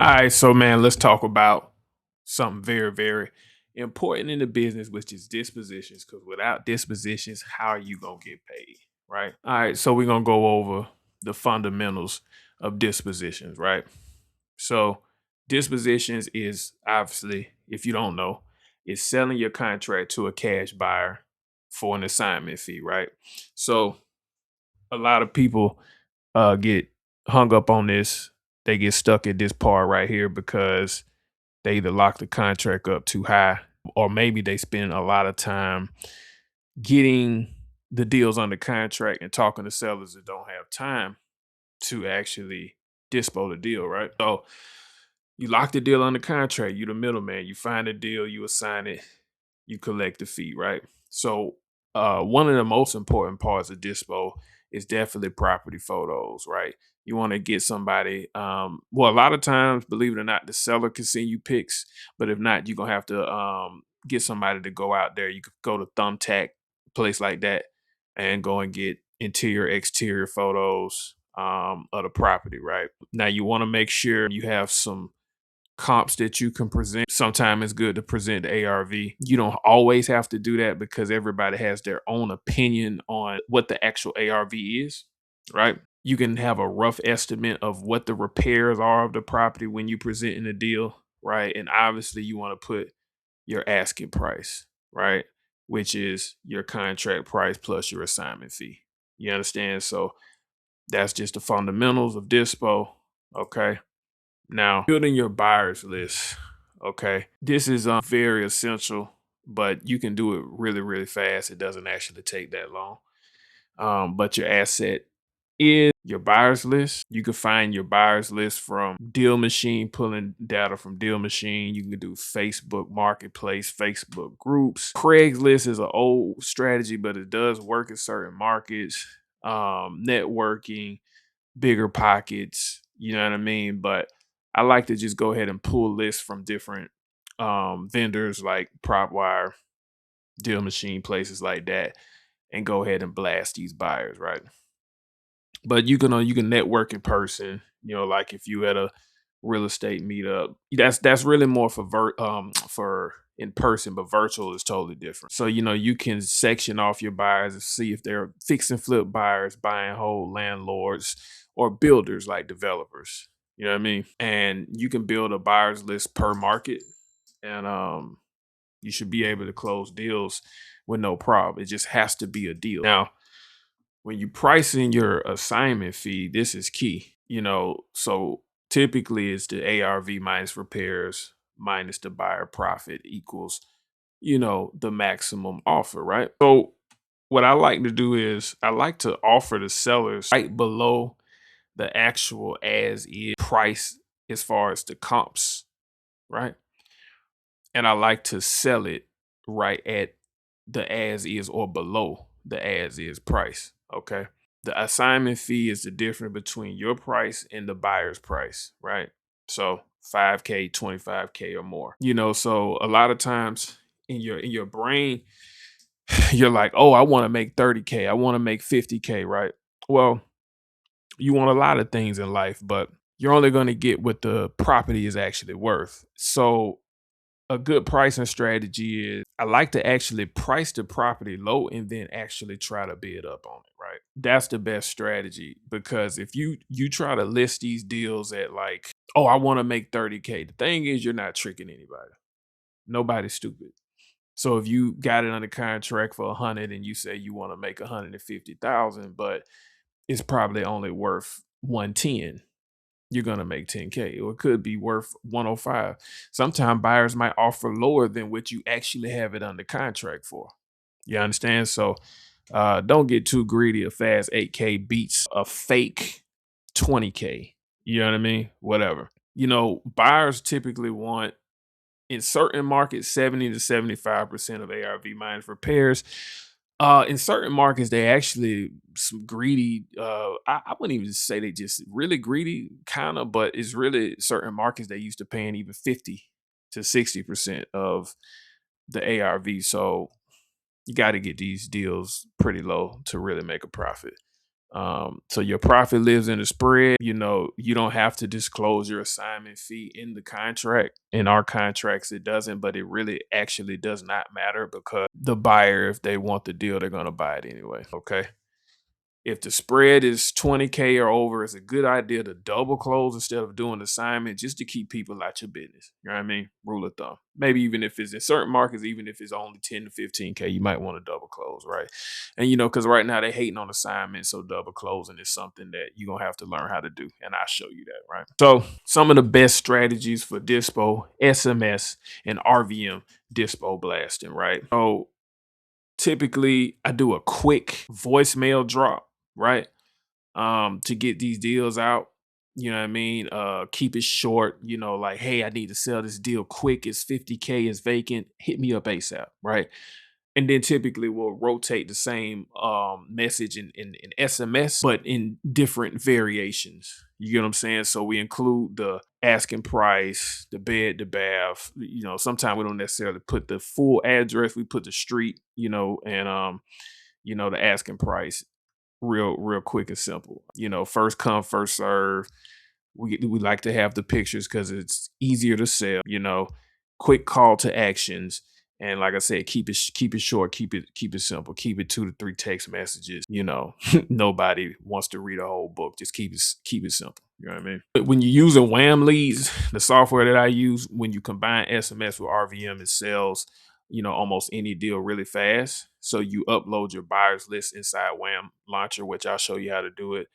All right, so man, let's talk about something very, very important in the business, which is dispositions. Because without dispositions, how are you gonna get paid, right? All right, so we're gonna go over the fundamentals of dispositions, right? So dispositions is obviously, if you don't know, is selling your contract to a cash buyer for an assignment fee, right? So a lot of people get hung up on this. They get stuck at this part right here because they either lock the contract up too high or maybe they spend a lot of time getting the deals under contract and talking to sellers that don't have time to actually dispo the deal, right? So you lock the deal under contract, you the middleman, you find a deal, you assign it, you collect the fee, right? So one of the most important parts of dispo is definitely property photos, right? You want to get somebody, well, a lot of times, believe it or not, the seller can send you pics, but if not, you're gonna have to get somebody to go out there. You could go to Thumbtack, a place like that, and go and get interior, exterior photos of the property, right? Now you want to make sure you have some comps that you can present. Sometimes it's good to present the ARV. You don't always have to do that because everybody has their own opinion on what the actual ARV is, right? You can have a rough estimate of what the repairs are of the property when you present in a deal, right? And obviously you want to put your asking price, right? Which is your contract price plus your assignment fee. You understand? So that's just the fundamentals of dispo. Okay. Now, building your buyers list. Okay. This is very essential, but you can do it really, really fast. It doesn't actually take that long. But your asset is your buyers list. You can find your buyers list from Deal Machine, pulling data from Deal Machine. You can do Facebook Marketplace, Facebook groups. Craigslist is an old strategy, but it does work in certain markets. Networking, bigger pockets, you know what I mean? But I like to just go ahead and pull lists from different vendors like PropWire, Deal Machine, places like that, and go ahead and blast these buyers, right? But you can network in person, like if you at a real estate meetup. That's really more for for in person, but virtual is totally different. So you can section off your buyers and see if they're fix and flip buyers, buying whole landlords, or builders like developers. You know what I mean? And you can build a buyers list per market, and you should be able to close deals with no problem. It just has to be a deal. Now, when you price in your assignment fee, this is key. So typically it's the ARV minus repairs minus the buyer profit equals, the maximum offer, right? So what I like to do is I like to offer the sellers right below the actual as is price as far as the comps, right? And I like to sell it right at the as is or below the as is price. Okay. The assignment fee is the difference between your price and the buyer's price, right? So 5K, 25K or more. So a lot of times in your brain, you're like, oh, I want to make 30K, I want to make 50K, right? Well, you want a lot of things in life, but you're only going to get what the property is actually worth. So a good pricing strategy is I like to actually price the property low and then actually try to bid up on it, right? That's the best strategy because if you try to list these deals at like, oh, I want to make 30K. The thing is you're not tricking anybody. Nobody's stupid. So if you got it under contract for 100 and you say you want to make 150,000, but it's probably only worth 110, you're gonna make 10K, or it could be worth 105. Sometimes buyers might offer lower than what you actually have it under contract for. You understand? So don't get too greedy. A fast 8K beats a fake 20K. You know what I mean? Whatever. Buyers typically want in certain markets 70 to 75% of ARV minus repairs. In certain markets, they actually some greedy. I wouldn't even say they just really greedy, kind of, but it's really certain markets they used to paying even 50 to 60% of the ARV. So you got to get these deals pretty low to really make a profit. So your profit lives in the spread. You don't have to disclose your assignment fee in the contract. In our contracts, it doesn't, but it really actually does not matter because the buyer, if they want the deal, they're going to buy it anyway. Okay. If the spread is 20K or over, it's a good idea to double close instead of doing assignment just to keep people out your business. You know what I mean? Rule of thumb. Maybe even if it's in certain markets, even if it's only 10 to 15K, you might want to double close, right? And because right now they're hating on assignment, so double closing is something that you're gonna have to learn how to do. And I'll show you that, right? So some of the best strategies for dispo, SMS, and RVM dispo blasting, right? So typically I do a quick voicemail drop, right? To get these deals out. You know what I mean? Keep it short, like, hey, I need to sell this deal quick. It's 50K, it's vacant. Hit me up ASAP, right? And then typically we'll rotate the same message in SMS, but in different variations. You get what I'm saying? So we include the asking price, the bed, the bath. Sometimes we don't necessarily put the full address. We put the street, and the asking price real quick and simple. First come, first serve. We like to have the pictures because it's easier to sell. Quick call to actions. And like I said, keep it short, keep it simple, keep it 2 to 3 text messages. Nobody wants to read a whole book. Just keep it simple. You know what I mean? But when you're using Wham leads, the software that I use, when you combine SMS with RVM, it sells almost any deal really fast. So you upload your buyers list inside Wham Launcher, which I'll show you how to do it.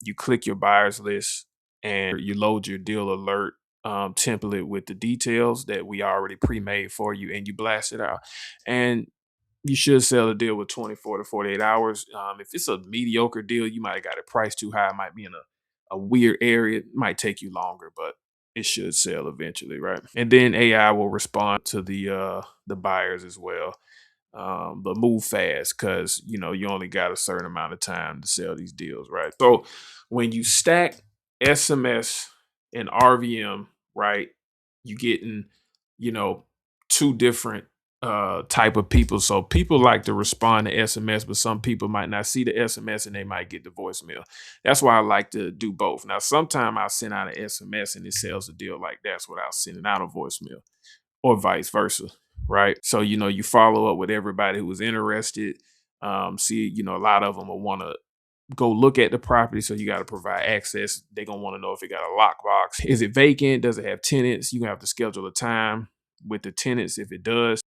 You click your buyers list and you load your deal alert template with the details that we already pre-made for you, and you blast it out. And you should sell a deal with 24 to 48 hours. If it's a mediocre deal, you might have got it priced too high. It might be in a weird area. It might take you longer, but it should sell eventually, right? And then AI will respond to the buyers as well. But move fast because you only got a certain amount of time to sell these deals, right? So when you stack SMS and RVM, right, you getting you know two different type of people. So people like to respond to SMS, but some people might not see the SMS and they might get the voicemail. That's why I like to do both. Now, sometimes I'll send out an SMS and it sells a deal like that's without sending out a voicemail, or vice versa, right? So you follow up with everybody who was interested. See, a lot of them will want to go look at the property, so you got to provide access. They're gonna want to know if it got a lockbox. Is it vacant? Does it have tenants? You have to schedule a time with the tenants if it does,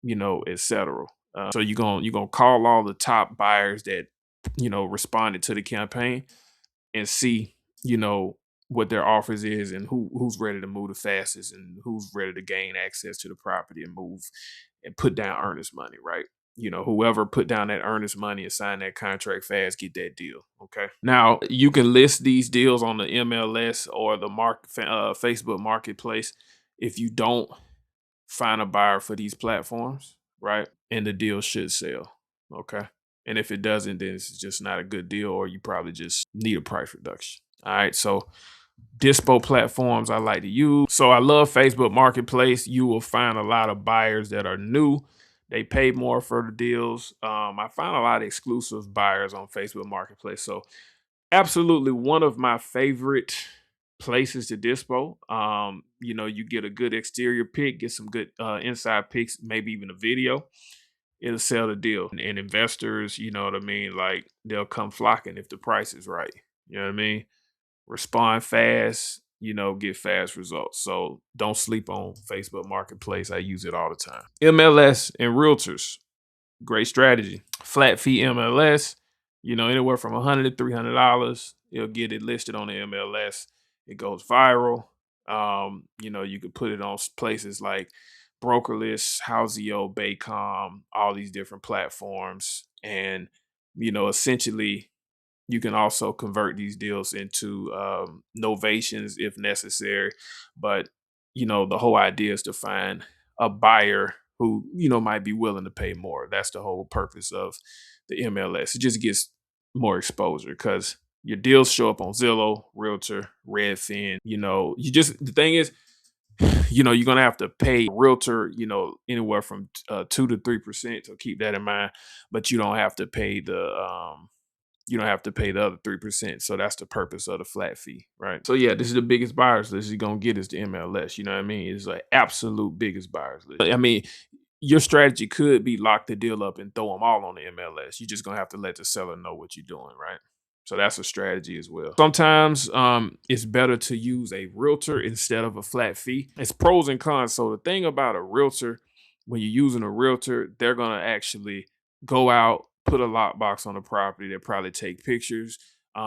etc. So you're gonna call all the top buyers that responded to the campaign and see, you know, what their offers is and who's ready to move the fastest and who's ready to gain access to the property and move and put down earnest money, right? Whoever put down that earnest money and sign that contract fast, get that deal. Okay. Now you can list these deals on the MLS or the Facebook Marketplace. If you don't find a buyer for these platforms, right, and the deal should sell. Okay. And if it doesn't, then it's just not a good deal, or you probably just need a price reduction. All right. So dispo platforms I like to use. So I love Facebook Marketplace. You will find a lot of buyers that are new. They pay more for the deals. I find a lot of exclusive buyers on Facebook Marketplace. So absolutely one of my favorite places to dispo. You get a good exterior pic, get some good inside pics, maybe even a video. It'll sell the deal. And investors, you know what I mean? Like they'll come flocking if the price is right. You know what I mean? Respond fast, get fast results. So don't sleep on Facebook Marketplace. I use it all the time. MLS and realtors, great strategy. Flat fee MLS, anywhere from $100 to $300. You'll get it listed on the MLS. It goes viral. You could put it on places like Brokerless, Houseo, Baycom, all these different platforms. And, essentially you can also convert these deals into novations if necessary. But, the whole idea is to find a buyer who, might be willing to pay more. That's the whole purpose of the MLS. It just gets more exposure because your deals show up on Zillow, Realtor, Redfin. The thing is, you're going to have to pay Realtor, anywhere from 2 to 3%. So keep that in mind. But you don't have to pay you don't have to pay the other 3%. So that's the purpose of the flat fee, right? So yeah, this is the biggest buyers list you're gonna get is the MLS. You know what I mean? It's like absolute biggest buyers list. I mean, your strategy could be lock the deal up and throw them all on the MLS. You're just gonna have to let the seller know what you're doing, right? So that's a strategy as well. Sometimes it's better to use a realtor instead of a flat fee. It's pros and cons. So the thing about a realtor, when you're using a realtor, they're gonna actually go out, put a lockbox on the property. They'll probably take pictures.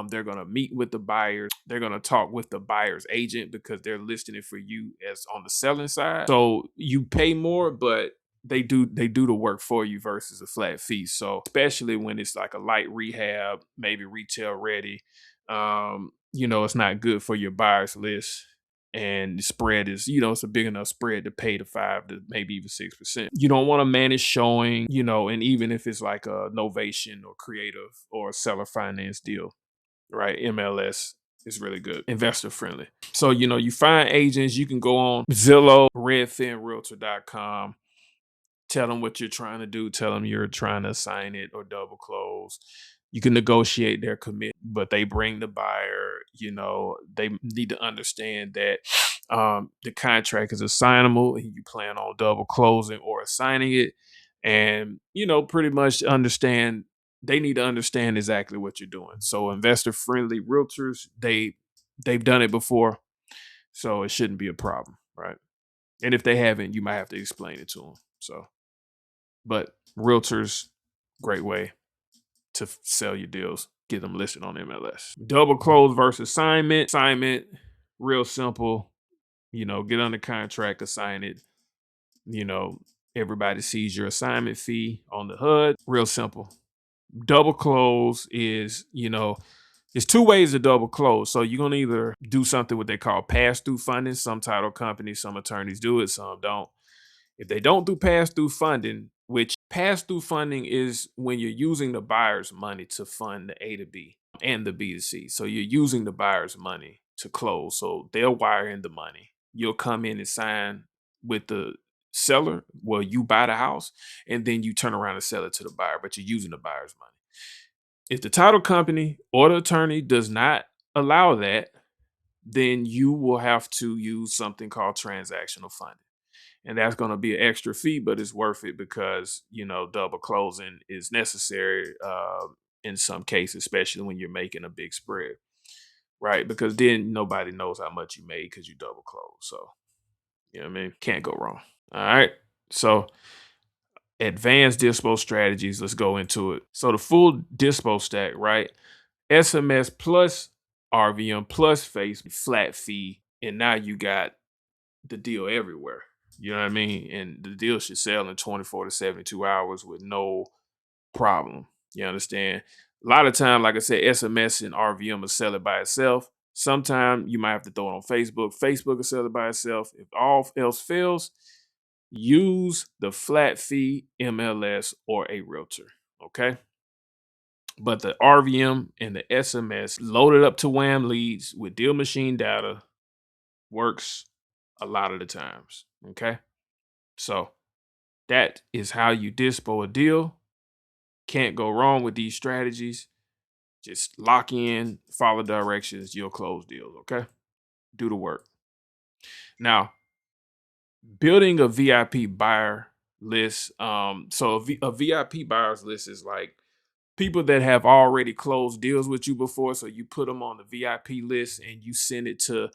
They're gonna meet with the buyers. They're gonna talk with the buyer's agent because they're listing it for you as on the selling side. So you pay more, but they do the work for you versus a flat fee. So especially when it's like a light rehab, maybe retail ready, it's not good for your buyers list. And the spread is, it's a big enough spread to pay the 5 to maybe even 6%. You don't want to manage showing, and even if it's like a novation or creative or a seller finance deal, right? MLS is really good, investor friendly. So, you find agents, you can go on Zillow, redfinrealtor.com. Tell them what you're trying to do. Tell them you're trying to assign it or double close. You can negotiate their commitment, but they bring the buyer. They need to understand that the contract is assignable and you plan on double closing or assigning it. And, pretty much understand, they need to understand exactly what you're doing. So investor friendly realtors, they've done it before. So it shouldn't be a problem, right? And if they haven't, you might have to explain it to them. So. But realtors, great way to sell your deals, get them listed on MLS. Double close versus assignment. Assignment, real simple. Get under contract, assign it. You know, Everybody sees your assignment fee on the HUD. Real simple. Double close is, it's two ways to double close. So you're gonna either do something what they call pass-through funding. Some title companies, some attorneys do it, some don't. If they don't do pass-through funding, which pass-through funding is when you're using the buyer's money to fund the A to B and the B to C. So you're using the buyer's money to close. So they'll wire in the money. You'll come in and sign with the seller. Well, you buy the house and then you turn around and sell it to the buyer, but you're using the buyer's money. If the title company or the attorney does not allow that, then you will have to use something called transactional funding. And that's going to be an extra fee, but it's worth it because, double closing is necessary in some cases, especially when you're making a big spread, right? Because then nobody knows how much you made because you double close. So, you know what I mean? Can't go wrong. All right. So, advanced dispo strategies. Let's go into it. So, the full dispo stack, right? SMS plus RVM plus face flat fee. And now you got the deal everywhere. You know what I mean? And the deal should sell in 24 to 72 hours with no problem. You understand? A lot of time, like I said, SMS and RVM will sell it by itself. Sometime you might have to throw it on Facebook. Facebook will sell it by itself. If all else fails, use the flat fee MLS or a realtor. Okay. But the RVM and the SMS loaded up to WAM leads with deal machine data works a lot of the times. Okay. So that is how you dispo a deal. Can't go wrong with these strategies. Just lock in, follow directions, you'll close deals. Okay. Do the work. Now, building a VIP buyer list. A VIP buyers list is like people that have already closed deals with you before. So you put them on the VIP list and you send it to,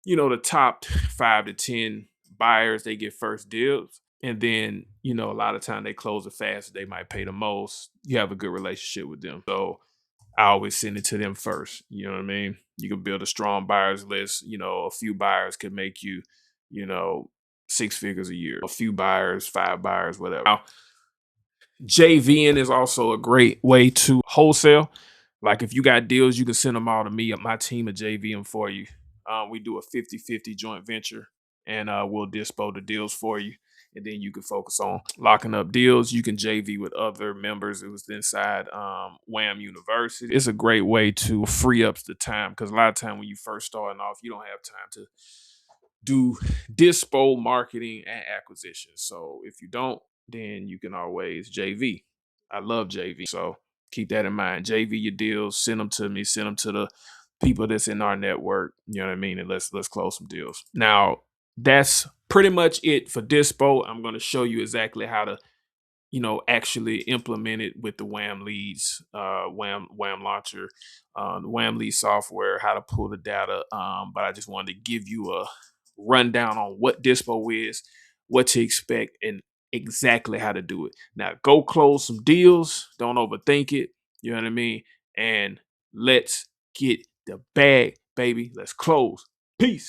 the top 5 to 10 buyers. They get first deals. And then, a lot of time they close it fast. They might pay the most. You have a good relationship with them. So I always send it to them first. You know what I mean? You can build a strong buyers list. A few buyers could make you, you know, 6 figures a year. A few buyers, 5 buyers, whatever. Now, JVing is also a great way to wholesale. Like if you got deals, you can send them all to me. My team of JV them for you. We do a 50-50 joint venture and we'll dispo the deals for you. And then you can focus on locking up deals. You can JV with other members. It was inside WAM University. It's a great way to free up the time because a lot of time when you first starting off, you don't have time to do dispo marketing and acquisition. So if you don't, then you can always JV. I love JV. So Keep that in mind. JV your deals, send them to me, send them to the people that's in our network. You know what I mean? And let's close some deals. Now, that's pretty much it for Dispo. I'm going to show you exactly how to actually implement it with the Wham leads, Wham launcher, the Wham lead software, how to pull the data. But I just wanted to give you a rundown on what Dispo is, what to expect, and exactly how to do it. Now, go close some deals. Don't overthink it. You know what I mean? And let's get the bag, baby. Let's close. Peace.